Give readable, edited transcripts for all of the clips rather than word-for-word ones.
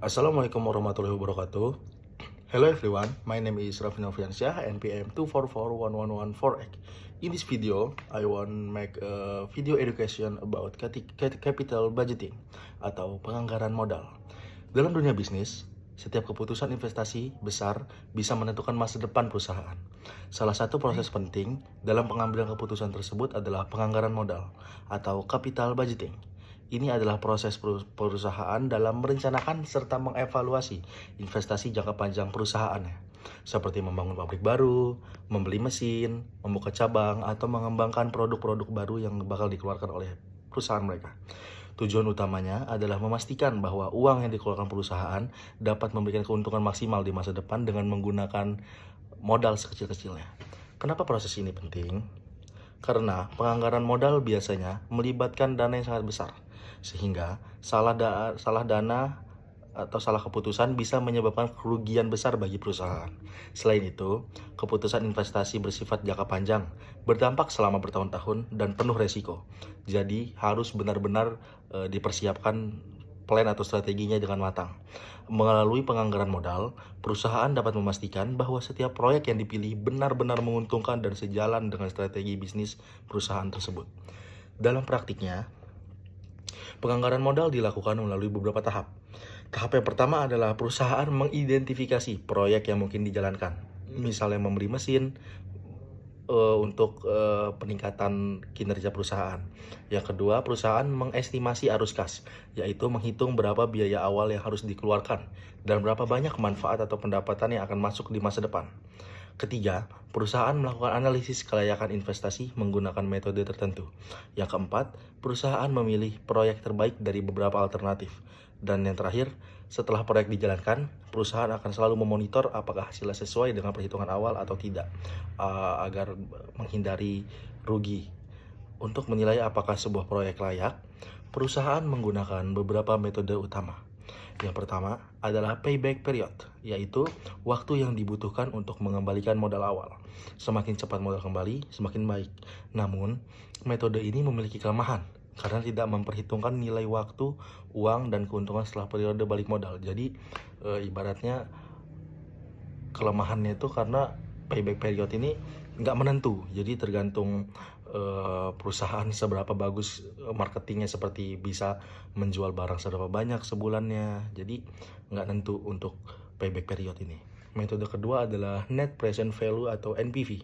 Assalamualaikum warahmatullahi wabarakatuh. Hello everyone, my name is Raffi Noviansyah, NPM 2441114X. In this video, I want make a video education about capital budgeting atau penganggaran modal. Dalam dunia bisnis, setiap keputusan investasi besar bisa menentukan masa depan perusahaan. Salah satu proses penting dalam pengambilan keputusan tersebut adalah penganggaran modal atau capital budgeting. Ini adalah proses perusahaan dalam merencanakan serta mengevaluasi investasi jangka panjang perusahaannya, seperti membangun pabrik baru, membeli mesin, membuka cabang, atau mengembangkan produk-produk baru yang bakal dikeluarkan oleh perusahaan mereka. Tujuan utamanya adalah memastikan bahwa uang yang dikeluarkan perusahaan dapat memberikan keuntungan maksimal di masa depan dengan menggunakan modal sekecil-kecilnya. Kenapa proses ini penting? Karena penganggaran modal biasanya melibatkan dana yang sangat besar, sehingga salah dana atau salah keputusan bisa menyebabkan kerugian besar bagi perusahaan. Selain itu, keputusan investasi bersifat jangka panjang, berdampak selama bertahun-tahun, dan penuh resiko. Jadi, harus benar-benar dipersiapkan plan atau strateginya dengan matang. Melalui penganggaran modal, perusahaan dapat memastikan bahwa setiap proyek yang dipilih benar-benar menguntungkan dan sejalan dengan strategi bisnis perusahaan tersebut. Dalam praktiknya, penganggaran modal dilakukan melalui beberapa tahap. Tahap yang pertama adalah perusahaan mengidentifikasi proyek yang mungkin dijalankan. Misalnya membeli mesin untuk peningkatan kinerja perusahaan. Yang kedua, perusahaan mengestimasi arus kas, yaitu menghitung berapa biaya awal yang harus dikeluarkan dan berapa banyak manfaat atau pendapatan yang akan masuk di masa depan. Ketiga, perusahaan melakukan analisis kelayakan investasi menggunakan metode tertentu. Yang keempat, perusahaan memilih proyek terbaik dari beberapa alternatif. Dan yang terakhir, setelah proyek dijalankan, perusahaan akan selalu memonitor apakah hasilnya sesuai dengan perhitungan awal atau tidak, agar menghindari rugi. Untuk menilai apakah sebuah proyek layak, perusahaan menggunakan beberapa metode utama. Yang pertama adalah payback period, yaitu waktu yang dibutuhkan untuk mengembalikan modal awal. Semakin cepat modal kembali, semakin baik. Namun, metode ini memiliki kelemahan karena tidak memperhitungkan nilai waktu, uang, dan keuntungan setelah periode balik modal. Jadi, ibaratnya kelemahannya itu karena payback period ini nggak menentu. Jadi tergantung perusahaan seberapa bagus marketingnya, seperti bisa menjual barang seberapa banyak sebulannya. Jadi nggak tentu untuk payback period ini. Metode kedua adalah net present value atau NPV.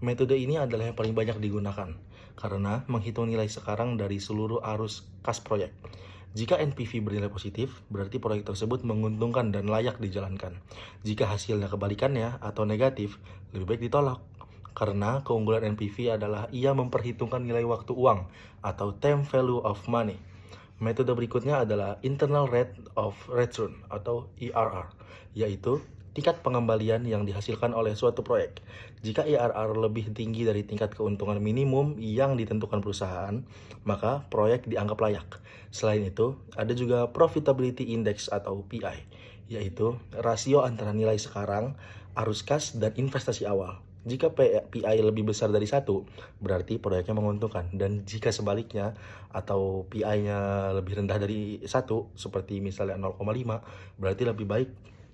Metode ini adalah yang paling banyak digunakan karena menghitung nilai sekarang dari seluruh arus kas proyek. Jika NPV bernilai positif, berarti proyek tersebut menguntungkan dan layak dijalankan. Jika hasilnya kebalikannya atau negatif, lebih baik ditolak. Karena keunggulan NPV adalah ia memperhitungkan nilai waktu uang atau time value of money. Metode berikutnya adalah internal rate of return atau IRR, yaitu tingkat pengembalian yang dihasilkan oleh suatu proyek. Jika IRR lebih tinggi dari tingkat keuntungan minimum yang ditentukan perusahaan, maka proyek dianggap layak. Selain itu, ada juga profitability index atau PI, yaitu rasio antara nilai sekarang, arus kas, dan investasi awal. Jika PI lebih besar dari 1, berarti proyeknya menguntungkan. Dan jika sebaliknya atau PI-nya lebih rendah dari 1, seperti misalnya 0,5, berarti lebih baik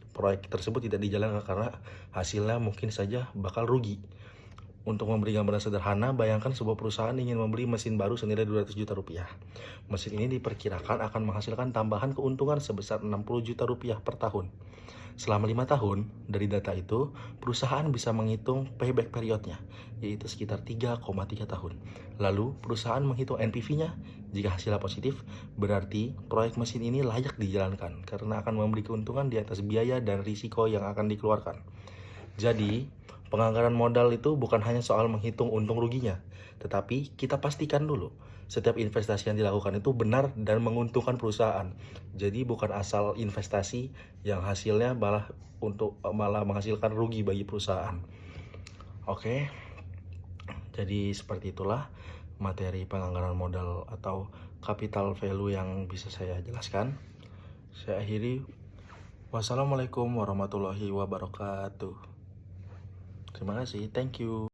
proyek tersebut tidak dijalankan karena hasilnya mungkin saja bakal rugi. Untuk memberi gambaran sederhana, bayangkan sebuah perusahaan ingin membeli mesin baru senilai 200 juta rupiah. Mesin ini diperkirakan akan menghasilkan tambahan keuntungan sebesar 60 juta rupiah per tahun. Selama 5 tahun, dari data itu, perusahaan bisa menghitung payback periodnya, yaitu sekitar 3,3 tahun. Lalu, perusahaan menghitung NPV-nya. Jika hasilnya positif, berarti proyek mesin ini layak dijalankan, karena akan memberi keuntungan di atas biaya dan risiko yang akan dikeluarkan. Jadi, penganggaran modal itu bukan hanya soal menghitung untung ruginya, tetapi kita pastikan dulu setiap investasi yang dilakukan itu benar dan menguntungkan perusahaan. Jadi bukan asal investasi yang hasilnya malah menghasilkan rugi bagi perusahaan. Oke, jadi seperti itulah materi penganggaran modal atau capital value yang bisa saya jelaskan. Saya akhiri. Wassalamualaikum warahmatullahi wabarakatuh. Terima kasih, thank you.